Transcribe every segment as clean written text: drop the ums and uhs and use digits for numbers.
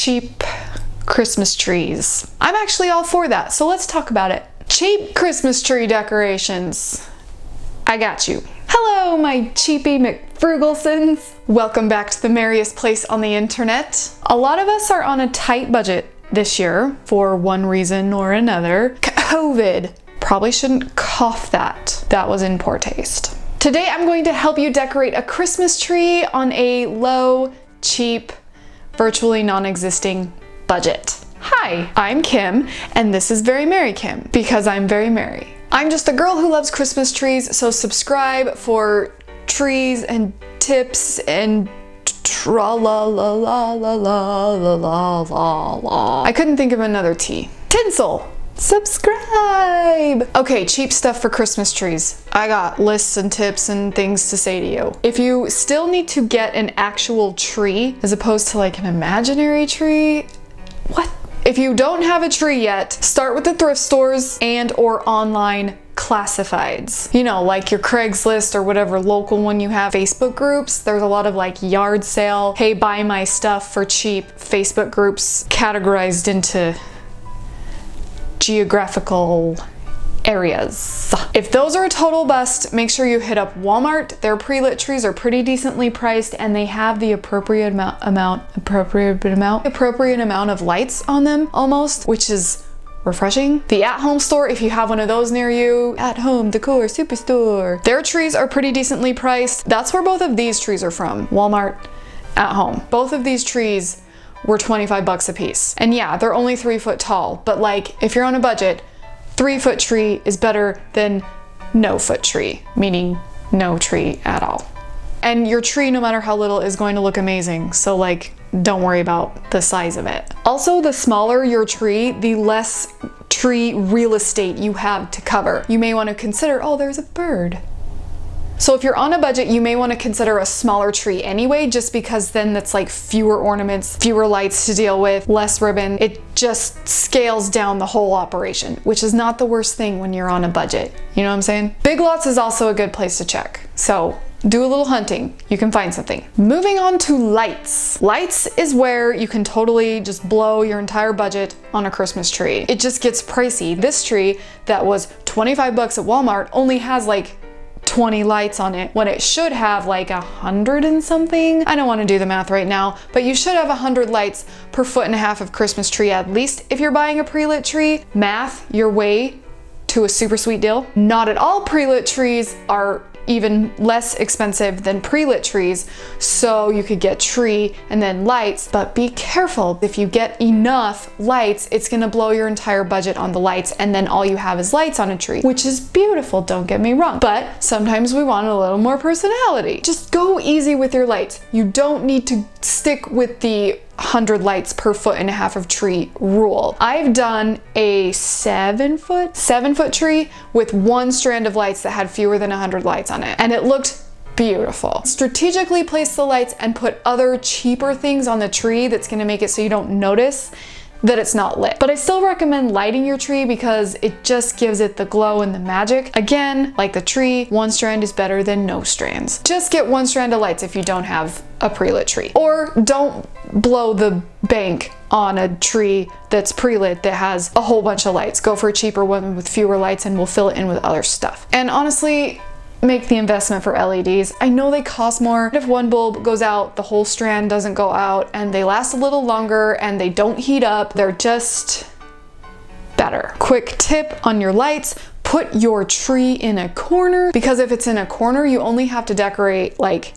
cheap Christmas trees. I'm actually all for that, so let's talk about it. Cheap Christmas tree decorations. I got you. Hello, my cheapy McFrugalsons. Welcome back to the merriest place on the internet. A lot of us are on a tight budget this year for one reason or another. COVID. Probably shouldn't cough that. That was in poor taste. Today I'm going to help you decorate a Christmas tree on a low, cheap, virtually non-existing budget. Hi, I'm Kim, and this is Very Merry Kim, because I'm very merry. I'm just a girl who loves Christmas trees, so subscribe for trees and tips and tra-la-la-la-la-la-la-la-la. I couldn't think of another T. Tinsel. Subscribe! Okay, cheap stuff for Christmas trees. I got lists and tips and things to say to you. If you still need to get an actual tree as opposed to like an imaginary tree, what? If you don't have a tree yet, start with the thrift stores and or online classifieds. You know, like your Craigslist or whatever local one you have. Facebook groups, there's a lot of like yard sale, hey, buy my stuff for cheap Facebook groups categorized into geographical areas. If those are a total bust, make sure you hit up Walmart. Their pre-lit trees are pretty decently priced and they have the appropriate amount of lights on them almost, which is refreshing. The at-home store, if you have one of those near you, At Home Decor Superstore, their trees are pretty decently priced. That's where both of these trees are from. Walmart, At Home. Both of these trees were 25 bucks a piece. And yeah, they're only 3 foot tall, but like if you're on a budget, 3-foot tree is better than no foot tree, meaning no tree at all. And your tree, no matter how little, is going to look amazing. So like, don't worry about the size of it. Also, the smaller your tree, the less tree real estate you have to cover. You may want to consider, oh, there's a bird. So if you're on a budget, you may want to consider a smaller tree anyway, just because then that's like fewer ornaments, fewer lights to deal with, less ribbon. It just scales down the whole operation, which is not the worst thing when you're on a budget. You know what I'm saying? Big Lots is also a good place to check. So do a little hunting, you can find something. Moving on to lights. Lights is where you can totally just blow your entire budget on a Christmas tree. It just gets pricey. This tree that was 25 bucks at Walmart only has like 20 lights on it when it should have like 100 and something. I don't want to do the math right now, but you should have 100 lights per 1.5 foot of Christmas tree at least if you're buying a pre-lit tree. Math your way to a super sweet deal. Not at all pre-lit trees are even less expensive than pre-lit trees, so you could get tree and then lights, but be careful. If you get enough lights, it's gonna blow your entire budget on the lights, and then all you have is lights on a tree, which is beautiful, don't get me wrong, but sometimes we want a little more personality. Just go easy with your lights. You don't need to stick with the 100 lights per 1.5 foot of tree rule. I've done a 7 foot tree with 1 strand of lights that had fewer than 100 lights on it, and it looked beautiful. Strategically place the lights and put other cheaper things on the tree that's gonna make it so you don't notice that it's not lit. But I still recommend lighting your tree because it just gives it the glow and the magic. Again, like the tree, 1 strand is better than no strands. Just get 1 strand of lights if you don't have a pre-lit tree. Or don't blow the bank on a tree that's pre-lit that has a whole bunch of lights. Go for a cheaper one with fewer lights and we'll fill it in with other stuff. And honestly, make the investment for LEDs. I know they cost more. If one bulb goes out, the whole strand doesn't go out, and they last a little longer and they don't heat up. They're just better. Quick tip on your lights, put your tree in a corner, because if it's in a corner, you only have to decorate like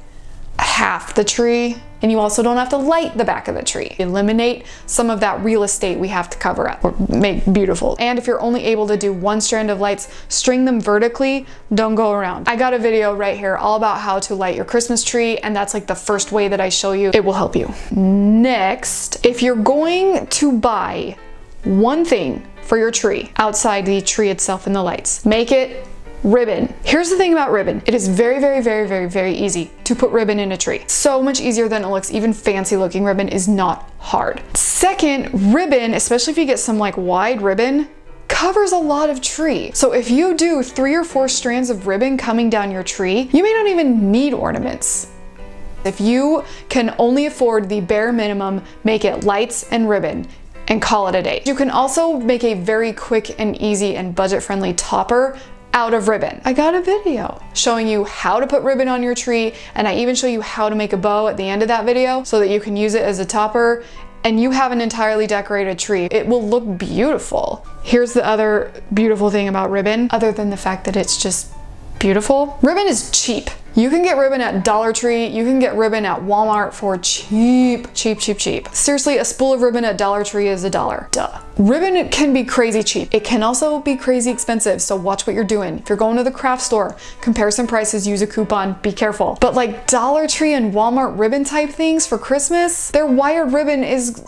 half the tree, and you also don't have to light the back of the tree. Eliminate some of that real estate we have to cover up or make beautiful. And if you're only able to do 1 strand of lights, string them vertically, don't go around. I got a video right here all about how to light your Christmas tree, and that's like the first way that I show you. It will help you. Next, if you're going to buy one thing for your tree outside the tree itself and the lights, make it ribbon. Here's the thing about ribbon. It is very, very, very, very, very easy to put ribbon in a tree. So much easier than it looks. Even fancy looking ribbon is not hard. Second, ribbon, especially if you get some like wide ribbon, covers a lot of tree. So if you do 3 or 4 strands of ribbon coming down your tree, you may not even need ornaments. If you can only afford the bare minimum, make it lights and ribbon and call it a day. You can also make a very quick and easy and budget-friendly topper out of ribbon. I got a video showing you how to put ribbon on your tree, and I even show you how to make a bow at the end of that video so that you can use it as a topper and you have an entirely decorated tree. It will look beautiful. Here's the other beautiful thing about ribbon, other than the fact that it's just beautiful. Ribbon is cheap. You can get ribbon at Dollar Tree, you can get ribbon at Walmart for cheap, cheap, cheap, cheap. Seriously, a spool of ribbon at Dollar Tree is $1. Duh. Ribbon can be crazy cheap. It can also be crazy expensive, so watch what you're doing. If you're going to the craft store, compare some prices, use a coupon, be careful. But like Dollar Tree and Walmart ribbon type things for Christmas, their wired ribbon is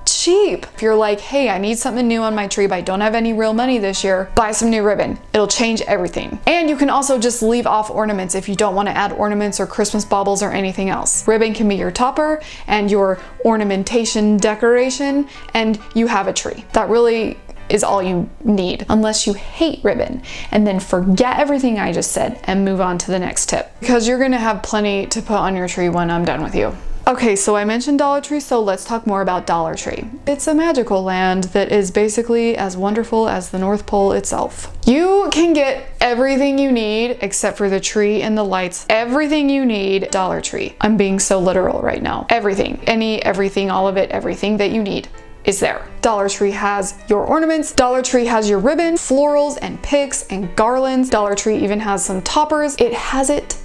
cheap. If you're like, hey, I need something new on my tree, but I don't have any real money this year, buy some new ribbon. It'll change everything. And you can also just leave off ornaments if you don't want to add ornaments or Christmas baubles or anything else. Ribbon can be your topper and your ornamentation decoration, and you have a tree. That really is all you need, unless you hate ribbon, and then forget everything I just said and move on to the next tip, because you're gonna have plenty to put on your tree when I'm done with you. Okay, so I mentioned Dollar Tree, so let's talk more about Dollar Tree. It's a magical land that is basically as wonderful as the North Pole itself. You can get everything you need except for the tree and the lights. Everything you need, Dollar Tree. I'm being so literal right now. Everything, everything, all of it, everything that you need is there. Dollar Tree has your ornaments. Dollar Tree has your ribbon, florals and picks and garlands. Dollar Tree even has some toppers. It has it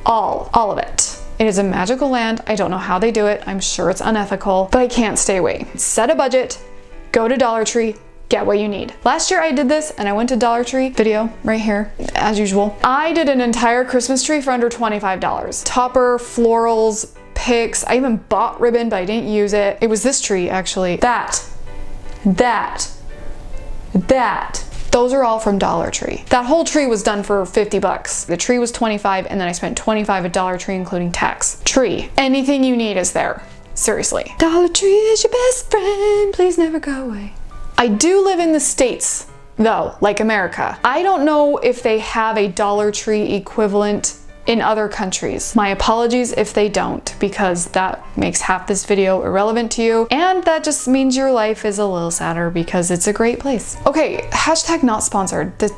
all of it. It is a magical land. I don't know how they do it. I'm sure it's unethical, but I can't stay away. Set a budget, go to Dollar Tree, get what you need. Last year I did this and I went to Dollar Tree, video right here, as usual. I did an entire Christmas tree for under $25. Topper, florals, picks. I even bought ribbon, but I didn't use it. It was this tree actually. That. Those are all from Dollar Tree. That whole tree was done for 50 bucks. The tree was 25 and then I spent 25 at Dollar Tree including tax. Tree. Anything you need is there. Seriously. Dollar Tree is your best friend. Please never go away. I do live in the States though, like America. I don't know if they have a Dollar Tree equivalent in other countries. My apologies if they don't, because that makes half this video irrelevant to you, and that just means your life is a little sadder because it's a great place. Okay, hashtag not sponsored. This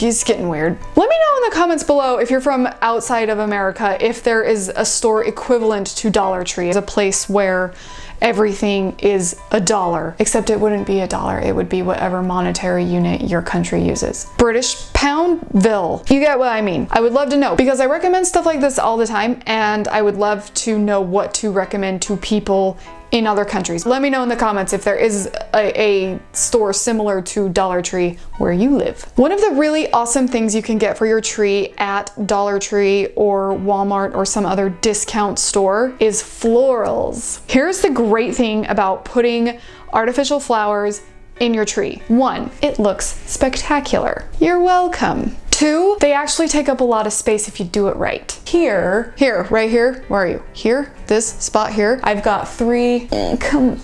is getting weird. Let me know in the comments below if you're from outside of America, if there is a store equivalent to Dollar Tree, a place where everything is $1, except it wouldn't be $1, it would be whatever monetary unit your country uses. British poundville. You get what I mean. I would love to know, because I recommend stuff like this all the time, and I would love to know what to recommend to people in other countries. Let me know in the comments if there is a store similar to Dollar Tree where you live. One of the really awesome things you can get for your tree at Dollar Tree or Walmart or some other discount store is florals. Here's the great thing about putting artificial flowers in your tree. 1, it looks spectacular. You're welcome. 2, they actually take up a lot of space if you do it right. Here, right here, where are you? Here, this spot here, I've got 3, come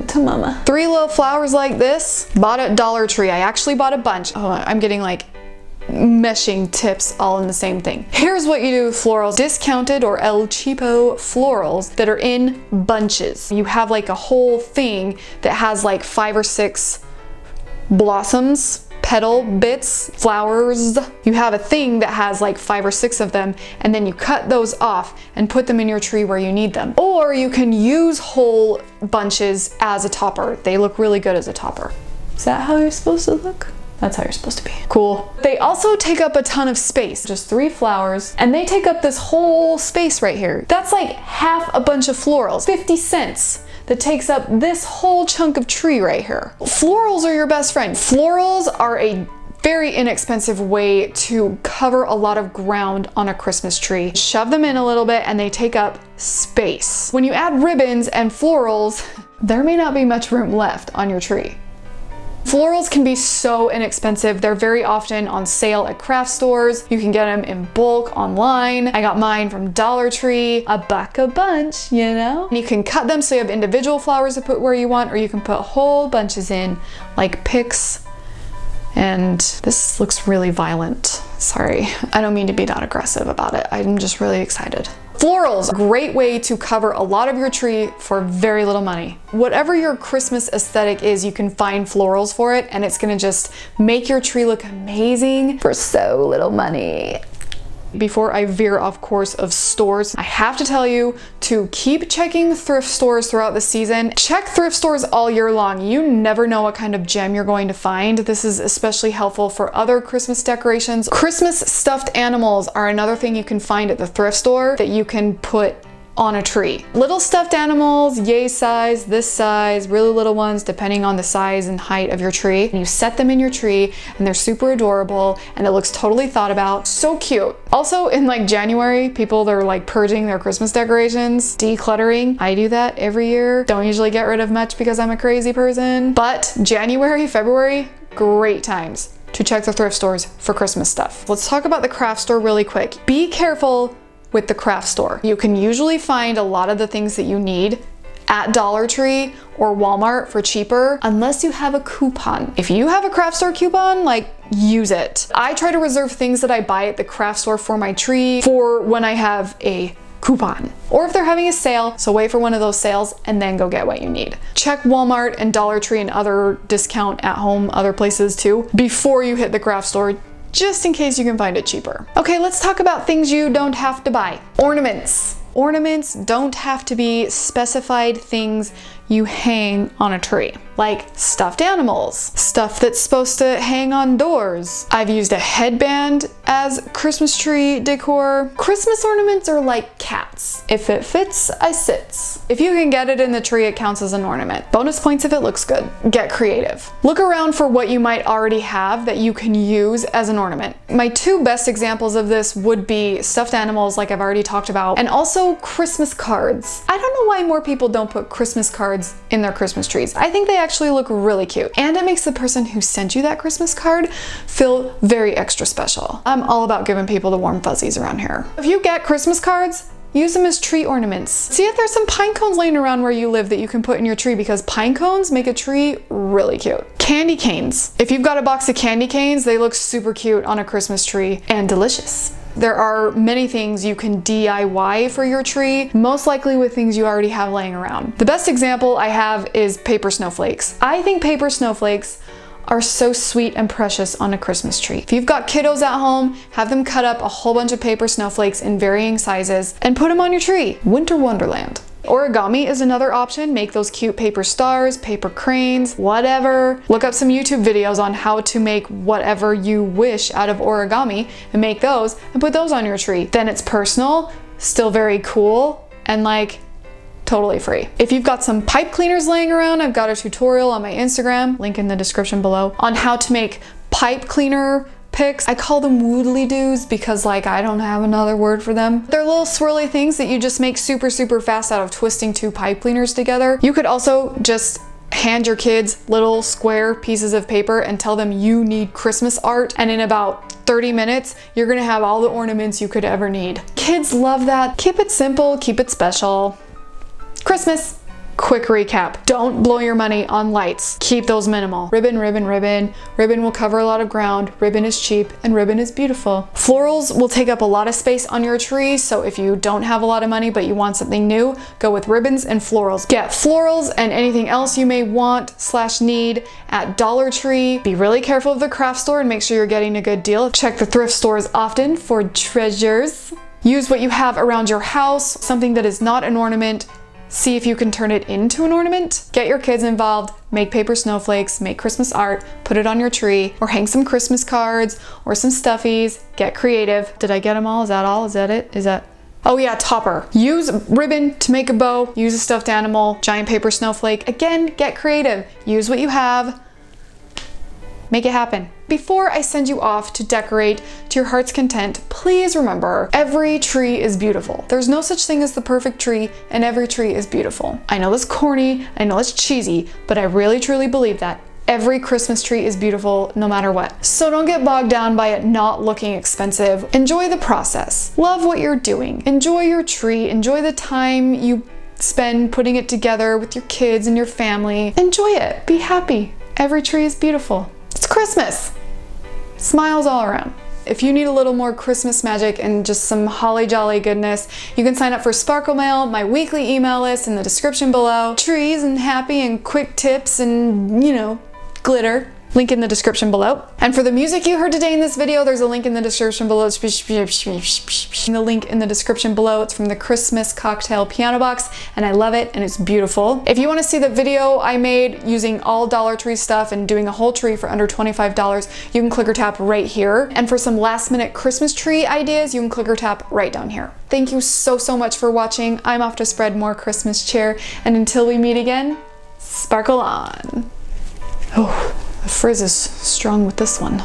to mama. 3 little flowers like this, bought at Dollar Tree. I actually bought a bunch. Oh, I'm getting like meshing tips all in the same thing. Here's what you do with florals. Discounted or El Cheapo florals that are in bunches. You have like a whole thing that has like 5 or 6 blossoms, petal bits, flowers. You have a thing that has like 5 or 6 of them, and then you cut those off and put them in your tree where you need them. Or you can use whole bunches as a topper. They look really good as a topper. Is that how you're supposed to look? That's how you're supposed to be. Cool. They also take up a ton of space. Just 3 flowers, and they take up this whole space right here. That's like half a bunch of florals. 50 cents. That takes up this whole chunk of tree right here. Florals are your best friend. Florals are a very inexpensive way to cover a lot of ground on a Christmas tree. Shove them in a little bit and they take up space. When you add ribbons and florals, there may not be much room left on your tree. Florals can be so inexpensive. They're very often on sale at craft stores. You can get them in bulk online. I got mine from Dollar Tree, a buck a bunch, you know? You can cut them so you have individual flowers to put where you want, or you can put whole bunches in, like picks. And this looks really violent. Sorry, I don't mean to be that aggressive about it. I'm just really excited. Florals, great way to cover a lot of your tree for very little money. Whatever your Christmas aesthetic is, you can find florals for it, and it's gonna just make your tree look amazing for so little money. Before I veer off course of stores, I have to tell you to keep checking thrift stores throughout the season. Check thrift stores all year long. You never know what kind of gem you're going to find. This is especially helpful for other Christmas decorations. Christmas stuffed animals are another thing you can find at the thrift store that you can put on a tree. Little stuffed animals, yay size, this size, really little ones depending on the size and height of your tree. And you set them in your tree and they're super adorable and it looks totally thought about. So cute. Also in like January, people they're like purging their Christmas decorations, decluttering. I do that every year. Don't usually get rid of much because I'm a crazy person. But January, February, great times to check the thrift stores for Christmas stuff. Let's talk about the craft store really quick. Be careful with the craft store. You can usually find a lot of the things that you need at Dollar Tree or Walmart for cheaper, unless you have a coupon. If you have a craft store coupon, like, use it. I try to reserve things that I buy at the craft store for my tree for when I have a coupon, or if they're having a sale, so wait for one of those sales and then go get what you need. Check Walmart and Dollar Tree and other discount at home, other places too, before you hit the craft store, just in case you can find it cheaper. Okay, let's talk about things you don't have to buy. Ornaments. Ornaments don't have to be specified things you hang on a tree, like stuffed animals, stuff that's supposed to hang on doors. I've used a headband as Christmas tree decor. Christmas ornaments are like cats. If it fits, I sits. If you can get it in the tree, it counts as an ornament. Bonus points if it looks good. Get creative. Look around for what you might already have that you can use as an ornament. My two best examples of this would be stuffed animals, like I've already talked about, and also Christmas cards. I don't know why more people don't put Christmas cards in their Christmas trees. I think they actually look really cute, and it makes the person who sent you that Christmas card feel very extra special. I'm all about giving people the warm fuzzies around here. If you get Christmas cards, use them as tree ornaments. See if there's some pine cones laying around where you live that you can put in your tree, because pine cones make a tree really cute. Candy canes. If you've got a box of candy canes, they look super cute on a Christmas tree and delicious. There are many things you can DIY for your tree, most likely with things you already have laying around. The best example I have is paper snowflakes. I think paper snowflakes are so sweet and precious on a Christmas tree. If you've got kiddos at home, have them cut up a whole bunch of paper snowflakes in varying sizes and put them on your tree. Winter wonderland. Origami is another option. Make those cute paper stars, paper cranes, whatever. Look up some YouTube videos on how to make whatever you wish out of origami and make those and put those on your tree. Then it's personal, still very cool, and like totally free. If you've got some pipe cleaners laying around, I've got a tutorial on my Instagram, link in the description below, on how to make pipe cleaner picks. I call them woodly-doos because like I don't have another word for them. They're little swirly things that you just make super fast out of twisting two pipe cleaners together. You could also just hand your kids little square pieces of paper and tell them you need Christmas art, and in about 30 minutes you're gonna have all the ornaments you could ever need. Kids love that. Keep it simple, keep it special. Christmas. Quick recap. Don't blow your money on lights. Keep those minimal. Ribbon, ribbon, ribbon. Ribbon will cover a lot of ground. Ribbon is cheap and ribbon is beautiful. Florals will take up a lot of space on your tree, so if you don't have a lot of money but you want something new, go with ribbons and florals. Get florals and anything else you may want/need at Dollar Tree. Be really careful of the craft store and make sure you're getting a good deal. Check the thrift stores often for treasures. Use what you have around your house, something that is not an ornament. See if you can turn it into an ornament. Get your kids involved, make paper snowflakes, make Christmas art, put it on your tree, or hang some Christmas cards or some stuffies. Get creative. Did I get them all? Is that all? Is that it? Is that? Oh yeah, topper. Use ribbon to make a bow, use a stuffed animal, giant paper snowflake. Again, get creative. Use what you have. Make it happen. Before I send you off to decorate to your heart's content, please remember, every tree is beautiful. There's no such thing as the perfect tree, and every tree is beautiful. I know that's corny, I know it's cheesy, but I really truly believe that. Every Christmas tree is beautiful no matter what. So don't get bogged down by it not looking expensive. Enjoy the process. Love what you're doing. Enjoy your tree. Enjoy the time you spend putting it together with your kids and your family. Enjoy it. Be happy. Every tree is beautiful. It's Christmas. Smiles all around. If you need a little more Christmas magic and just some holly jolly goodness, you can sign up for Sparkle Mail, my weekly email list in the description below. Trees and happy and quick tips and, you know, glitter. Link in the description below. And for the music you heard today in this video, there's a link in the description below. The link in the description below. It's from the Christmas Cocktail Piano Box, and I love it, and it's beautiful. If you want to see the video I made using all Dollar Tree stuff and doing a whole tree for under $25, you can click or tap right here. And for some last minute Christmas tree ideas, you can click or tap right down here. Thank you so much for watching. I'm off to spread more Christmas cheer, and until we meet again, sparkle on. Oh. The frizz is strong with this one.